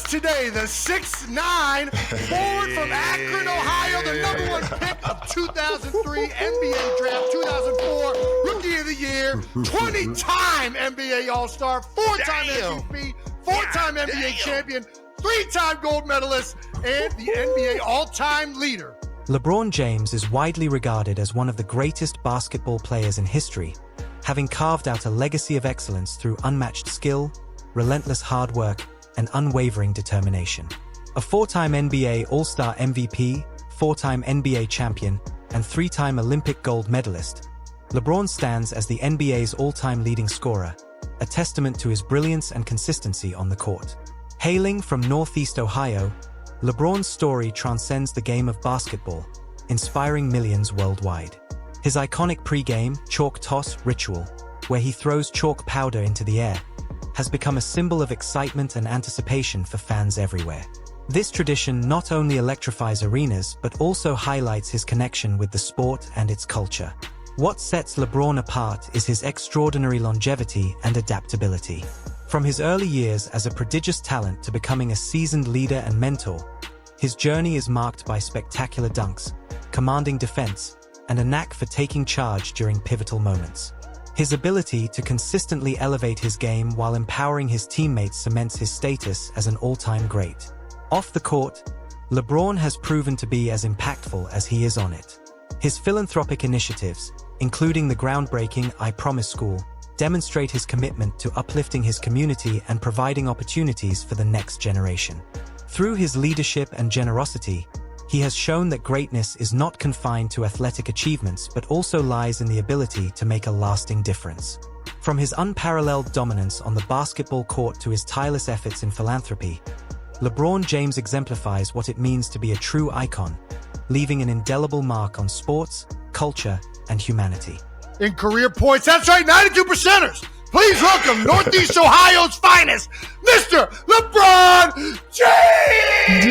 today, the 6'9" forward from Akron, Ohio, the #1 pick of 2003 NBA draft, 2004 Rookie of the Year, 20-time NBA All-Star, 4-time MVP, 4-time NBA champion, 3-time gold medalist, and the NBA all-time leader. LeBron James is widely regarded as one of the greatest basketball players in history, having carved out a legacy of excellence through unmatched skill, relentless hard work, and unwavering determination. A 4-time NBA All-Star MVP, 4-time NBA champion, and 3-time Olympic gold medalist, LeBron stands as the NBA's all-time leading scorer, a testament to his brilliance and consistency on the court. Hailing from Northeast Ohio, LeBron's story transcends the game of basketball, inspiring millions worldwide. His iconic pre-game chalk toss ritual, where he throws chalk powder into the air, has become a symbol of excitement and anticipation for fans everywhere. This tradition not only electrifies arenas but also highlights his connection with the sport and its culture. What sets LeBron apart is his extraordinary longevity and adaptability. From his early years as a prodigious talent to becoming a seasoned leader and mentor, his journey is marked by spectacular dunks, commanding defense, and a knack for taking charge during pivotal moments. His ability to consistently elevate his game while empowering his teammates cements his status as an all-time great. Off the court, LeBron has proven to be as impactful as he is on it. His philanthropic initiatives, including the groundbreaking I Promise School, demonstrate his commitment to uplifting his community and providing opportunities for the next generation. Through his leadership and generosity, he has shown that greatness is not confined to athletic achievements but also lies in the ability to make a lasting difference. From his unparalleled dominance on the basketball court to his tireless efforts in philanthropy, LeBron James exemplifies what it means to be a true icon, leaving an indelible mark on sports, culture, and humanity. In career points, that's right, 92%ers. Please welcome Northeast Ohio's finest, Mr. LeBron James!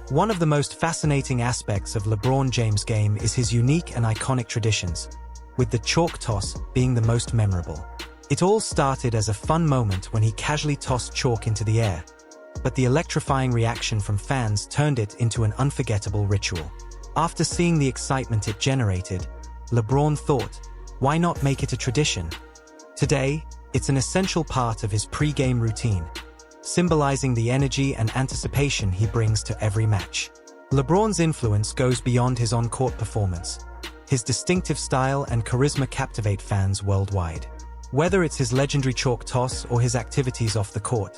One of the most fascinating aspects of LeBron James' game is his unique and iconic traditions, with the chalk toss being the most memorable. It all started as a fun moment when he casually tossed chalk into the air, but the electrifying reaction from fans turned it into an unforgettable ritual. After seeing the excitement it generated, LeBron thought, why not make it a tradition? Today, it's an essential part of his pre-game routine, symbolizing the energy and anticipation he brings to every match. LeBron's influence goes beyond his on-court performance. His distinctive style and charisma captivate fans worldwide. Whether it's his legendary chalk toss or his activities off the court,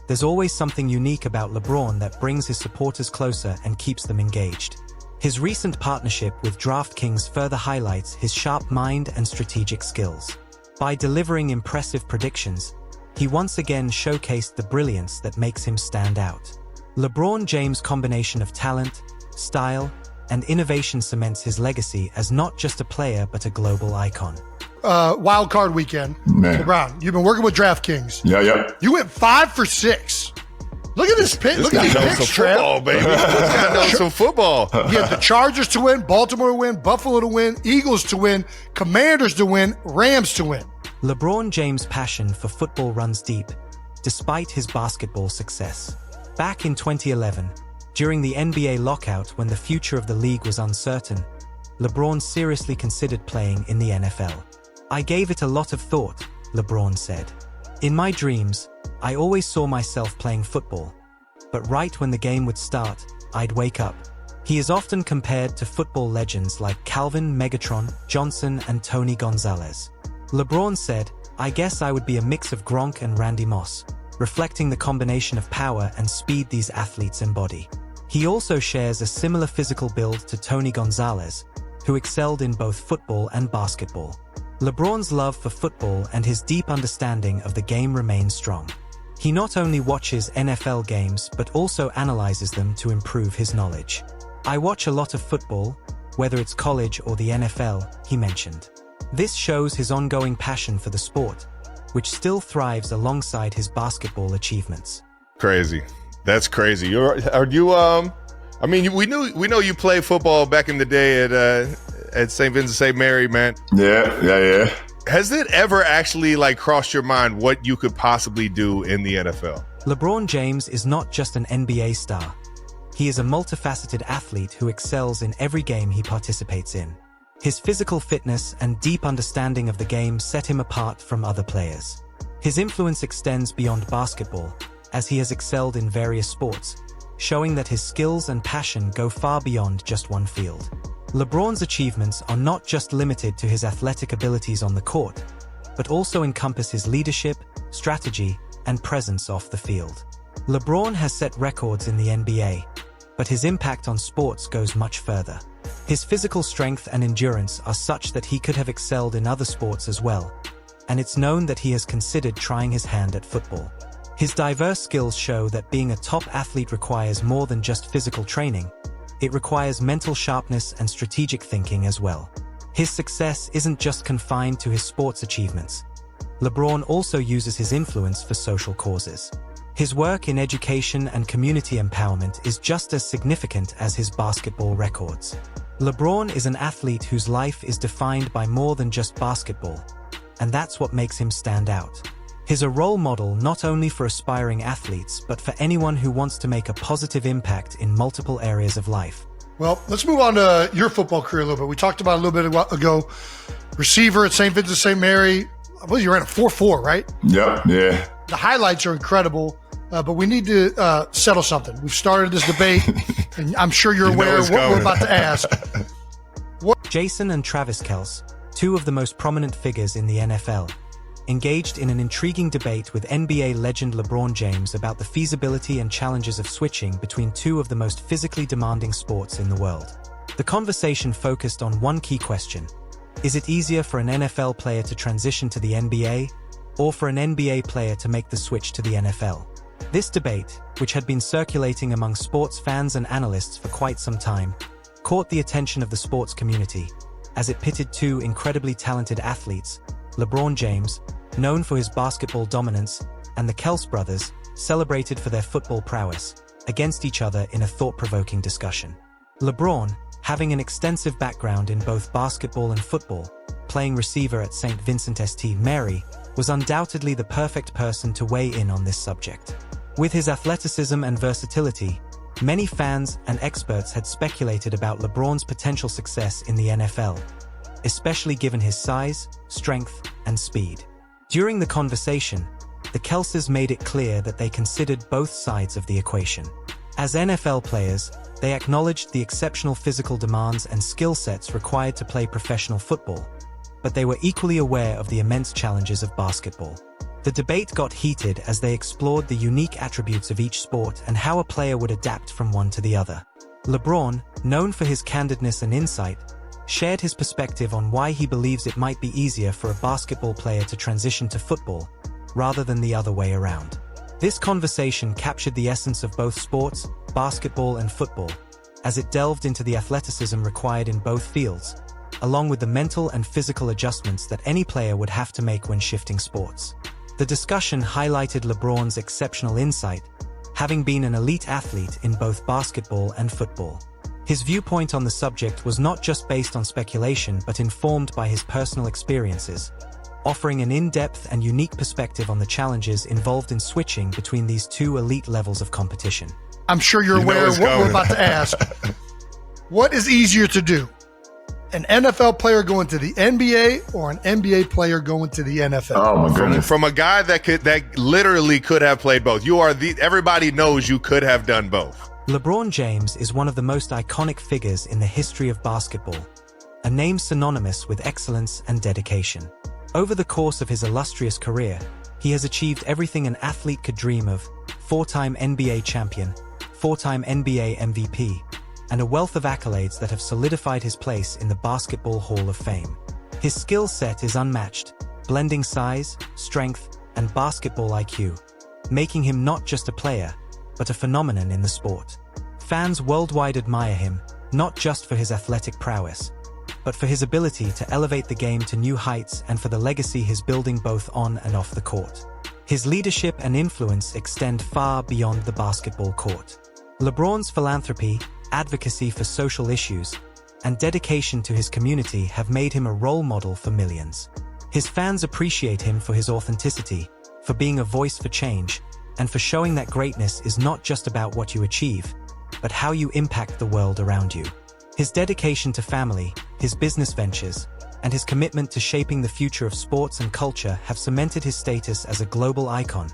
there's always something unique about LeBron that brings his supporters closer and keeps them engaged. His recent partnership with DraftKings further highlights his sharp mind and strategic skills. By delivering impressive predictions, he once again showcased the brilliance that makes him stand out. LeBron James' combination of talent, style, and innovation cements his legacy as not just a player but a global icon. Wild card weekend. Man. LeBron, you've been working with DraftKings. Yeah. You went 5 for 6. Look at this pick. Look at these picks, Football, Trev. baby. This guy knows some football. You had the Chargers to win, Baltimore to win, Buffalo to win, Eagles to win, Commanders to win, Rams to win. LeBron James' passion for football runs deep, despite his basketball success. Back in 2011, during the NBA lockout when the future of the league was uncertain, LeBron seriously considered playing in the NFL. I gave it a lot of thought, LeBron said. In my dreams, I always saw myself playing football, but right when the game would start, I'd wake up. He is often compared to football legends like Calvin Megatron Johnson and Tony Gonzalez. LeBron said, I guess I would be a mix of Gronk and Randy Moss, reflecting the combination of power and speed these athletes embody. He also shares a similar physical build to Tony Gonzalez, who excelled in both football and basketball. LeBron's love for football and his deep understanding of the game remains strong. He not only watches NFL games but also analyzes them to improve his knowledge. I watch a lot of football, whether it's college or the NFL, he mentioned. This shows his ongoing passion for the sport, which still thrives alongside his basketball achievements. Crazy. That's crazy. Are you I mean, we know you played football back in the day at St. Vincent St. Mary, man. Yeah. has it ever actually like crossed your mind what you could possibly do in the NFL? LeBron James is not just an NBA star. He is a multifaceted athlete who excels in every game he participates in. His physical fitness and deep understanding of the game set him apart from other players. His influence extends beyond basketball, as he has excelled in various sports, showing that his skills and passion go far beyond just one field. LeBron's achievements are not just limited to his athletic abilities on the court, but also encompass his leadership, strategy, and presence off the field. LeBron has set records in the NBA, but his impact on sports goes much further. His physical strength and endurance are such that he could have excelled in other sports as well, and it's known that he has considered trying his hand at football. His diverse skills show that being a top athlete requires more than just physical training. It requires mental sharpness and strategic thinking as well. His success isn't just confined to his sports achievements. LeBron also uses his influence for social causes. His work in education and community empowerment is just as significant as his basketball records. LeBron is an athlete whose life is defined by more than just basketball, and that's what makes him stand out. He's a role model not only for aspiring athletes, but for anyone who wants to make a positive impact in multiple areas of life. Well, let's move on to your football career a little bit. We talked about it a little bit ago. Receiver at St. Vincent St. Mary. I believe you ran a 4.4, right? Yep, yeah. The highlights are incredible, but we need to settle something. We've started this debate, and I'm sure you're aware of what we're about to ask. Jason and Travis Kelce, two of the most prominent figures in the NFL, engaged in an intriguing debate with NBA legend LeBron James about the feasibility and challenges of switching between two of the most physically demanding sports in the world. The conversation focused on one key question: is it easier for an NFL player to transition to the NBA, or for an NBA player to make the switch to the NFL? This debate, which had been circulating among sports fans and analysts for quite some time, caught the attention of the sports community, as it pitted two incredibly talented athletes, LeBron James, known for his basketball dominance, and the Kelce brothers, celebrated for their football prowess, against each other in a thought-provoking discussion. LeBron, having an extensive background in both basketball and football, playing receiver at St. Vincent St. Mary, was undoubtedly the perfect person to weigh in on this subject. With his athleticism and versatility, many fans and experts had speculated about LeBron's potential success in the NFL, especially given his size, strength, and speed. During the conversation, the Kelces made it clear that they considered both sides of the equation. As NFL players, they acknowledged the exceptional physical demands and skill sets required to play professional football, but they were equally aware of the immense challenges of basketball. The debate got heated as they explored the unique attributes of each sport and how a player would adapt from one to the other. LeBron, known for his candidness and insight, shared his perspective on why he believes it might be easier for a basketball player to transition to football, rather than the other way around. This conversation captured the essence of both sports, basketball and football, as it delved into the athleticism required in both fields, along with the mental and physical adjustments that any player would have to make when shifting sports. The discussion highlighted LeBron's exceptional insight, having been an elite athlete in both basketball and football. His viewpoint on the subject was not just based on speculation but informed by his personal experiences, offering an in-depth and unique perspective on the challenges involved in switching between these two elite levels of competition. I'm sure you're aware of what we're about to ask. What is easier to do? An NFL player going to the NBA or an NBA player going to the NFL? Oh my goodness. From a guy that literally could have played both. Everybody knows you could have done both. LeBron James is one of the most iconic figures in the history of basketball, a name synonymous with excellence and dedication. Over the course of his illustrious career, he has achieved everything an athlete could dream of: four-time NBA champion, four-time NBA MVP, and a wealth of accolades that have solidified his place in the Basketball Hall of Fame. His skill set is unmatched, blending size, strength, and basketball IQ, making him not just a player, but a phenomenon in the sport. Fans worldwide admire him, not just for his athletic prowess, but for his ability to elevate the game to new heights and for the legacy he's building both on and off the court. His leadership and influence extend far beyond the basketball court. LeBron's philanthropy, advocacy for social issues, and dedication to his community have made him a role model for millions. His fans appreciate him for his authenticity, for being a voice for change, and for showing that greatness is not just about what you achieve, but how you impact the world around you. His dedication to family, his business ventures, and his commitment to shaping the future of sports and culture have cemented his status as a global icon,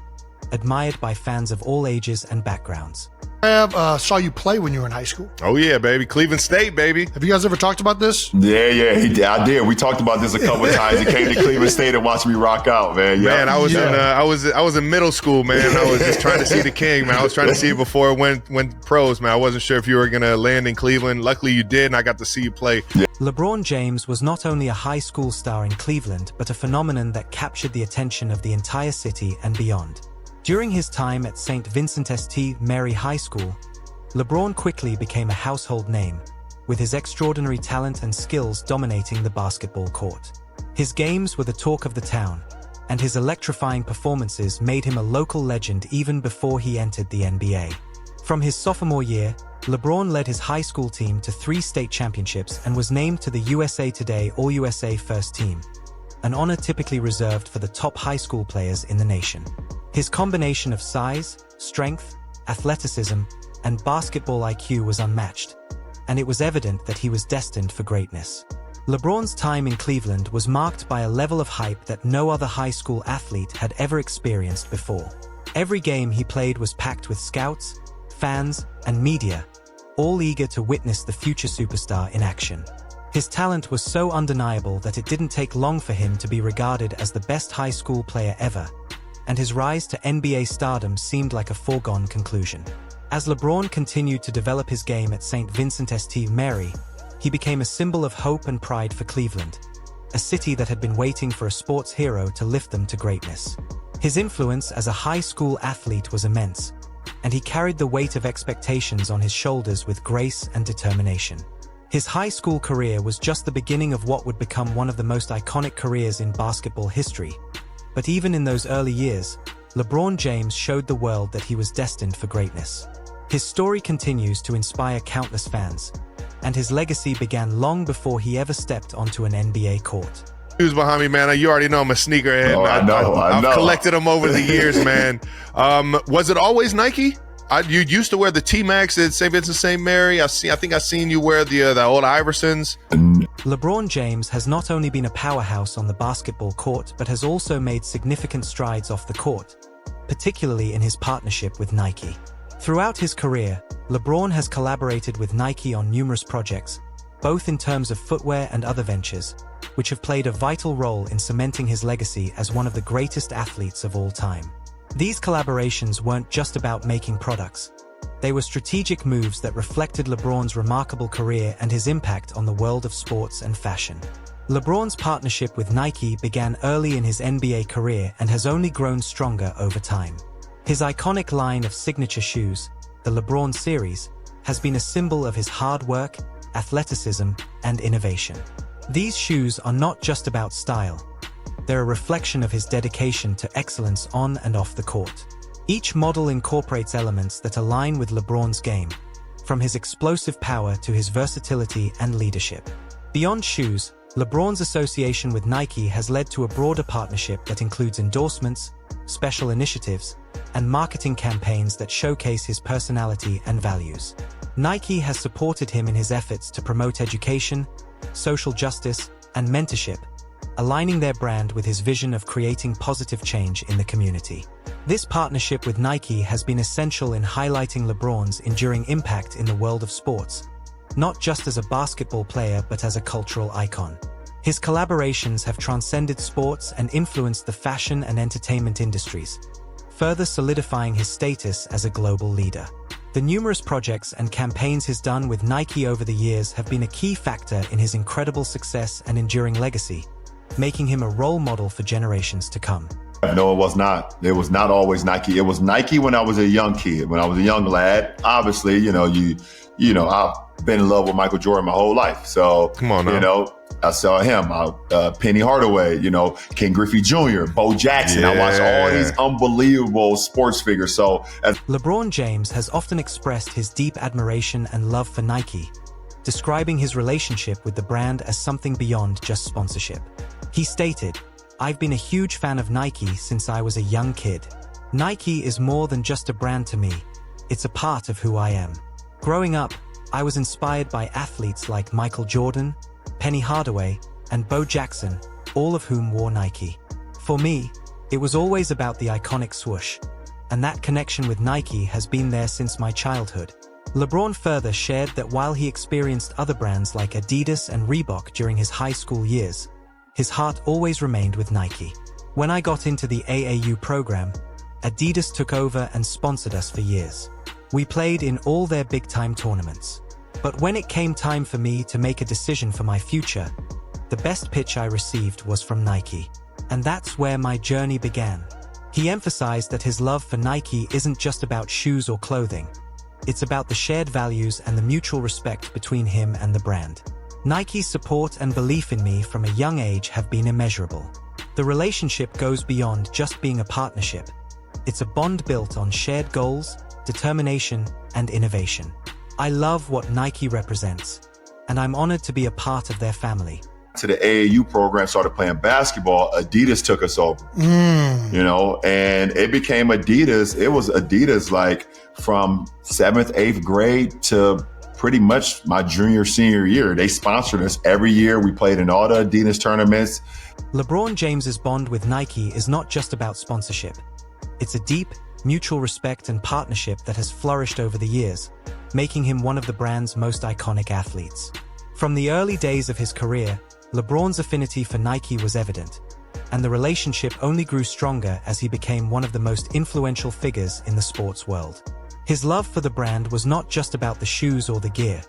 admired by fans of all ages and backgrounds. I saw you play when you were in high school. Oh yeah, baby. Cleveland State, baby. Have you guys ever talked about this? Yeah, I did. We talked about this a couple of times. He came to Cleveland State and watched me rock out, man. Man, I was in middle school, man. I was just trying to see the king, man. I was trying to see it before it went pros, man. I wasn't sure if you were gonna land in Cleveland. Luckily you did, and I got to see you play. Yeah. LeBron James was not only a high school star in Cleveland, but a phenomenon that captured the attention of the entire city and beyond. During his time at St. Vincent St. Mary High School, LeBron quickly became a household name, with his extraordinary talent and skills dominating the basketball court. His games were the talk of the town, and his electrifying performances made him a local legend even before he entered the NBA. From his sophomore year, LeBron led his high school team to 3 state championships and was named to the USA Today All-USA First Team, an honor typically reserved for the top high school players in the nation. His combination of size, strength, athleticism, and basketball IQ was unmatched, and it was evident that he was destined for greatness. LeBron's time in Cleveland was marked by a level of hype that no other high school athlete had ever experienced before. Every game he played was packed with scouts, fans, and media, all eager to witness the future superstar in action. His talent was so undeniable that it didn't take long for him to be regarded as the best high school player ever, and his rise to NBA stardom seemed like a foregone conclusion. As LeBron continued to develop his game at St. Vincent St. Mary, he became a symbol of hope and pride for Cleveland, a city that had been waiting for a sports hero to lift them to greatness. His influence as a high school athlete was immense, and he carried the weight of expectations on his shoulders with grace and determination. His high school career was just the beginning of what would become one of the most iconic careers in basketball history. But even in those early years, LeBron James showed the world that he was destined for greatness. His story continues to inspire countless fans, and his legacy began long before he ever stepped onto an NBA court. Who's behind me, man? You already know I'm a sneakerhead. Oh, I know. I've collected them over the years, man. Was it always Nike? You used to wear the T-Max at St. Vincent St. Mary. I think I've seen you wear the old Iversons. LeBron James has not only been a powerhouse on the basketball court, but has also made significant strides off the court, particularly in his partnership with Nike. Throughout his career, LeBron has collaborated with Nike on numerous projects, both in terms of footwear and other ventures, which have played a vital role in cementing his legacy as one of the greatest athletes of all time. These collaborations weren't just about making products. They were strategic moves that reflected LeBron's remarkable career and his impact on the world of sports and fashion. LeBron's partnership with Nike began early in his NBA career and has only grown stronger over time. His iconic line of signature shoes, the LeBron series, has been a symbol of his hard work, athleticism, and innovation. These shoes are not just about style. They're a reflection of his dedication to excellence on and off the court. Each model incorporates elements that align with LeBron's game, from his explosive power to his versatility and leadership. Beyond shoes, LeBron's association with Nike has led to a broader partnership that includes endorsements, special initiatives, and marketing campaigns that showcase his personality and values. Nike has supported him in his efforts to promote education, social justice, and mentorship, aligning their brand with his vision of creating positive change in the community. This partnership with Nike has been essential in highlighting LeBron's enduring impact in the world of sports, not just as a basketball player but as a cultural icon. His collaborations have transcended sports and influenced the fashion and entertainment industries, further solidifying his status as a global leader. The numerous projects and campaigns he's done with Nike over the years have been a key factor in his incredible success and enduring legacy, making him a role model for generations to come. No, it was not. It was not always Nike. It was Nike when I was a young kid, when I was a young lad. Obviously, I've been in love with Michael Jordan my whole life. So, come on now. I saw him, Penny Hardaway, Ken Griffey Jr., Bo Jackson. Yeah. I watched all these unbelievable sports figures. So, LeBron James has often expressed his deep admiration and love for Nike, describing his relationship with the brand as something beyond just sponsorship. He stated, I've been a huge fan of Nike since I was a young kid. Nike is more than just a brand to me. It's a part of who I am. Growing up, I was inspired by athletes like Michael Jordan, Penny Hardaway, and Bo Jackson, all of whom wore Nike. For me, it was always about the iconic swoosh, and that connection with Nike has been there since my childhood. LeBron further shared that while he experienced other brands like Adidas and Reebok during his high school years, his heart always remained with Nike. When I got into the AAU program, Adidas took over and sponsored us for years. We played in all their big-time tournaments. But when it came time for me to make a decision for my future, the best pitch I received was from Nike. And that's where my journey began. He emphasized that his love for Nike isn't just about shoes or clothing. It's about the shared values and the mutual respect between him and the brand. Nike's support and belief in me from a young age have been immeasurable. The relationship goes beyond just being a partnership. It's a bond built on shared goals, determination, and innovation. I love what Nike represents, and I'm honored to be a part of their family. To the AAU program, started playing basketball, Adidas took us over, and it became Adidas. It was Adidas like from 7th, 8th grade to pretty much my junior, senior year. They sponsored us every year. We played in all the Adidas tournaments. LeBron James's bond with Nike is not just about sponsorship. It's a deep, mutual respect and partnership that has flourished over the years, making him one of the brand's most iconic athletes. From the early days of his career, LeBron's affinity for Nike was evident, and the relationship only grew stronger as he became one of the most influential figures in the sports world. His love for the brand was not just about the shoes or the gear.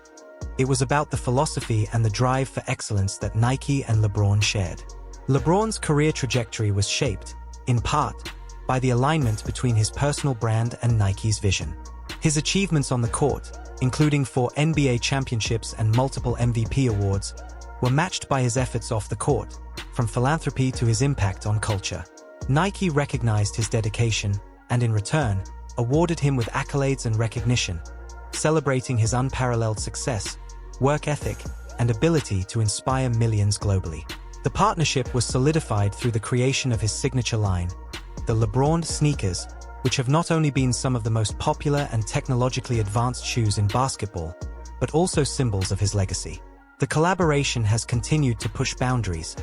It was about the philosophy and the drive for excellence that Nike and LeBron shared. LeBron's career trajectory was shaped, in part, by the alignment between his personal brand and Nike's vision. His achievements on the court, including 4 NBA championships and multiple MVP awards, were matched by his efforts off the court, from philanthropy to his impact on culture. Nike recognized his dedication and, in return, awarded him with accolades and recognition, celebrating his unparalleled success, work ethic, and ability to inspire millions globally. The partnership was solidified through the creation of his signature line, the LeBron sneakers, which have not only been some of the most popular and technologically advanced shoes in basketball, but also symbols of his legacy. The collaboration has continued to push boundaries,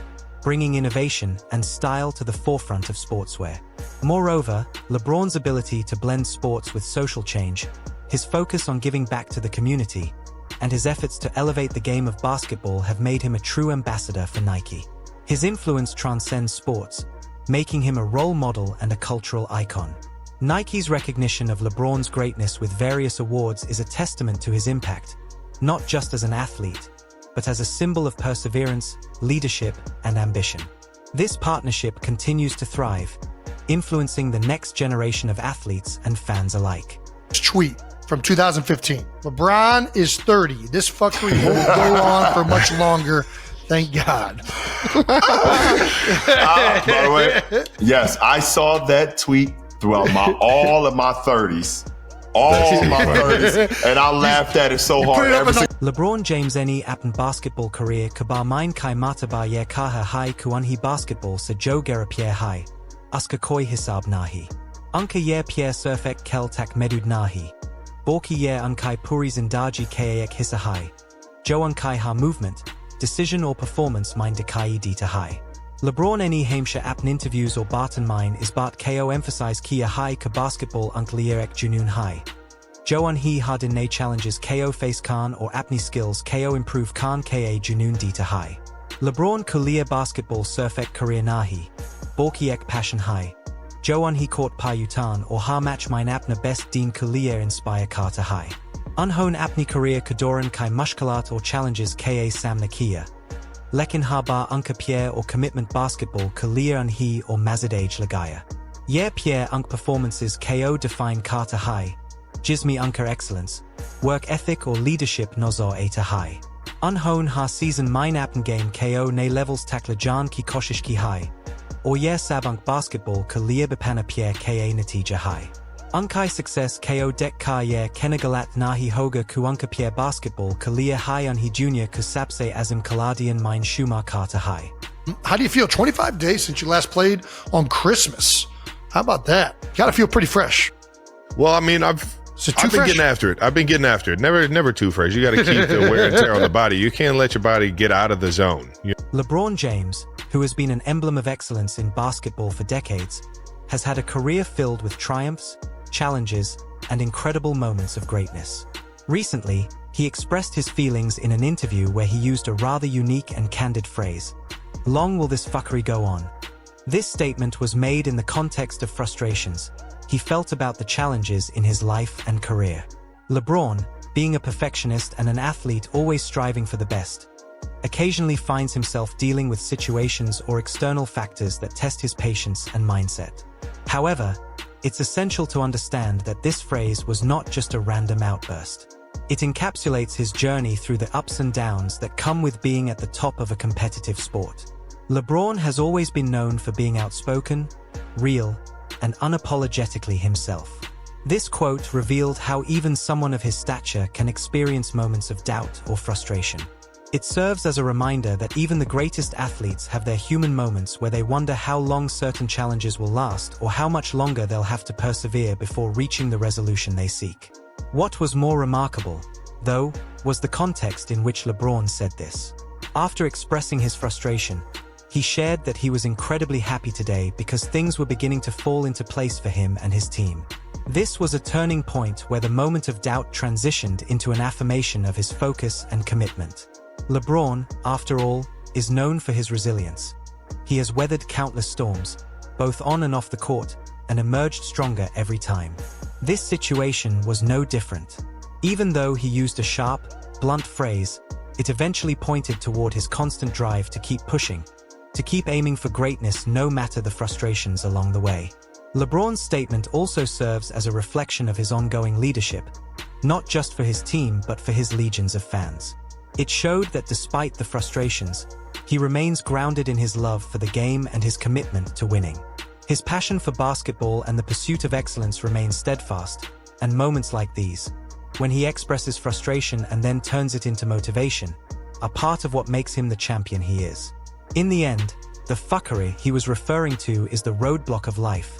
bringing innovation and style to the forefront of sportswear. Moreover, LeBron's ability to blend sports with social change, his focus on giving back to the community, and his efforts to elevate the game of basketball have made him a true ambassador for Nike. His influence transcends sports, making him a role model and a cultural icon. Nike's recognition of LeBron's greatness with various awards is a testament to his impact, not just as an athlete, but as a symbol of perseverance, leadership, and ambition. This partnership continues to thrive, influencing the next generation of athletes and fans alike. Tweet from 2015. LeBron is 30. This fuckery won't go on for much longer. Thank God. By the way, yes, I saw that tweet throughout all of my 30s. All my 30s. And I laughed at it so hard. LeBron James any apn basketball career kabar mine kai mata ba ye kaha hai kuanhi basketball sa jo gera pierre hai. Uska koi hisab nahi. Unka ye pierre surfek kel tak medud nahi. Borki ye unkai puri zindaji kaek hisa hai. Jo unkai ha movement, decision or performance mine dekai dita hai. LeBron any haimsha apn interviews or Barton mine is Bart ko emphasize kia hai ka basketball unklierek junun hai. Joan he hardin ne challenges ko face khan or apni skills ko improve khan ka junun dita hai. LeBron kulia basketball surfek career nahi. Borkiek passion hai. Joan he court payutan or ha match mine apna best dean kulia inspire kata hai. Unhone apni career kadoran kai mushkalat or challenges ka samna kia. Lekin haba unka pierre or commitment basketball kalia unhi or mazadage lagaya. Ye pierre unk performances ko define kata high. Jismi unka excellence, work ethic or leadership nozo eta high. Unhone ha season mine appen game ko ne levels taklajan ki koshish ki high. Or ye sabunk basketball kalia bipana pierre ka natija high. Unkai success ko dek ka ye kenagalat nahi hoga kuunka pierre basketball kalia high unhi junior kusapse azim kaladian mine shuma kata high. How do you feel? 25 days since you last played on Christmas. How about that? Got to feel pretty fresh. Well, I mean, I've been getting after it. I've been getting after it. Never too fresh. You got to keep the wear and tear on the body. You can't let your body get out of the zone. LeBron James, who has been an emblem of excellence in basketball for decades, has had a career filled with triumphs, challenges, and incredible moments of greatness. Recently, he expressed his feelings in an interview where he used a rather unique and candid phrase, "Long will this fuckery go on?" This statement was made in the context of frustrations he felt about the challenges in his life and career. LeBron, being a perfectionist and an athlete always striving for the best, occasionally finds himself dealing with situations or external factors that test his patience and mindset. However, it's essential to understand that this phrase was not just a random outburst. It encapsulates his journey through the ups and downs that come with being at the top of a competitive sport. LeBron has always been known for being outspoken, real, and unapologetically himself. This quote revealed how even someone of his stature can experience moments of doubt or frustration. It serves as a reminder that even the greatest athletes have their human moments where they wonder how long certain challenges will last or how much longer they'll have to persevere before reaching the resolution they seek. What was more remarkable, though, was the context in which LeBron said this. After expressing his frustration, he shared that he was incredibly happy today because things were beginning to fall into place for him and his team. This was a turning point where the moment of doubt transitioned into an affirmation of his focus and commitment. LeBron, after all, is known for his resilience. He has weathered countless storms, both on and off the court, and emerged stronger every time. This situation was no different. Even though he used a sharp, blunt phrase, it eventually pointed toward his constant drive to keep pushing, to keep aiming for greatness no matter the frustrations along the way. LeBron's statement also serves as a reflection of his ongoing leadership, not just for his team but for his legions of fans. It showed that despite the frustrations, he remains grounded in his love for the game and his commitment to winning. His passion for basketball and the pursuit of excellence remains steadfast, and moments like these, when he expresses frustration and then turns it into motivation, are part of what makes him the champion he is. In the end, the fuckery he was referring to is the roadblock of life,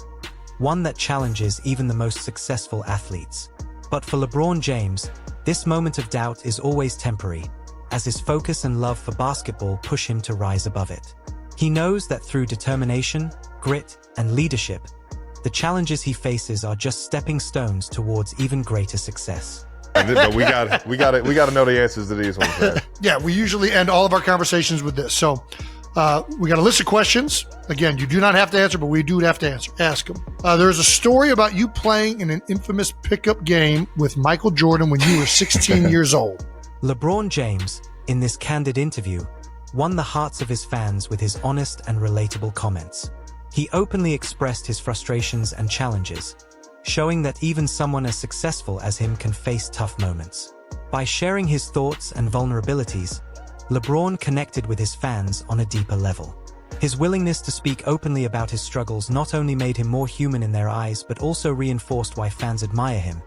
one that challenges even the most successful athletes. But for LeBron James, this moment of doubt is always temporary, as his focus and love for basketball push him to rise above it. He knows that through determination, grit, and leadership, the challenges he faces are just stepping stones towards even greater success. But we got to know the answers to these ones, man. Yeah, we usually end all of our conversations with this. So we got a list of questions. Again, you do not have to answer, but we do have to ask them. There's a story about you playing in an infamous pickup game with Michael Jordan when you were 16 years old. LeBron James, in this candid interview, won the hearts of his fans with his honest and relatable comments. He openly expressed his frustrations and challenges, showing that even someone as successful as him can face tough moments. By sharing his thoughts and vulnerabilities, LeBron connected with his fans on a deeper level. His willingness to speak openly about his struggles not only made him more human in their eyes but also reinforced why fans admire him,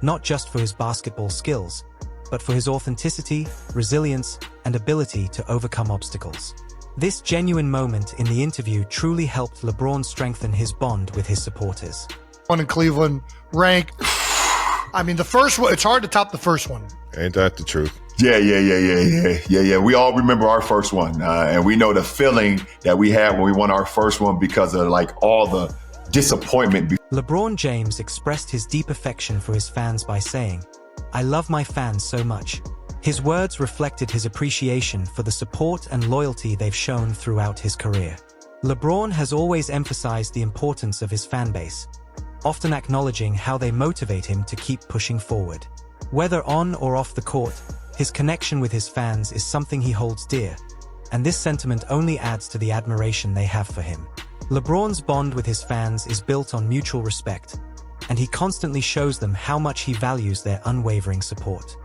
not just for his basketball skills, but for his authenticity, resilience, and ability to overcome obstacles. This genuine moment in the interview truly helped LeBron strengthen his bond with his supporters. One in Cleveland, rank. I mean, the first one, it's hard to top the first one. Ain't that the truth? Yeah. We all remember our first one. And we know the feeling that we had when we won our first one because of like all the disappointment. LeBron James expressed his deep affection for his fans by saying, "I love my fans so much." His words reflected his appreciation for the support and loyalty they've shown throughout his career. LeBron has always emphasized the importance of his fan base, often acknowledging how they motivate him to keep pushing forward. Whether on or off the court, his connection with his fans is something he holds dear, and this sentiment only adds to the admiration they have for him. LeBron's bond with his fans is built on mutual respect, and he constantly shows them how much he values their unwavering support.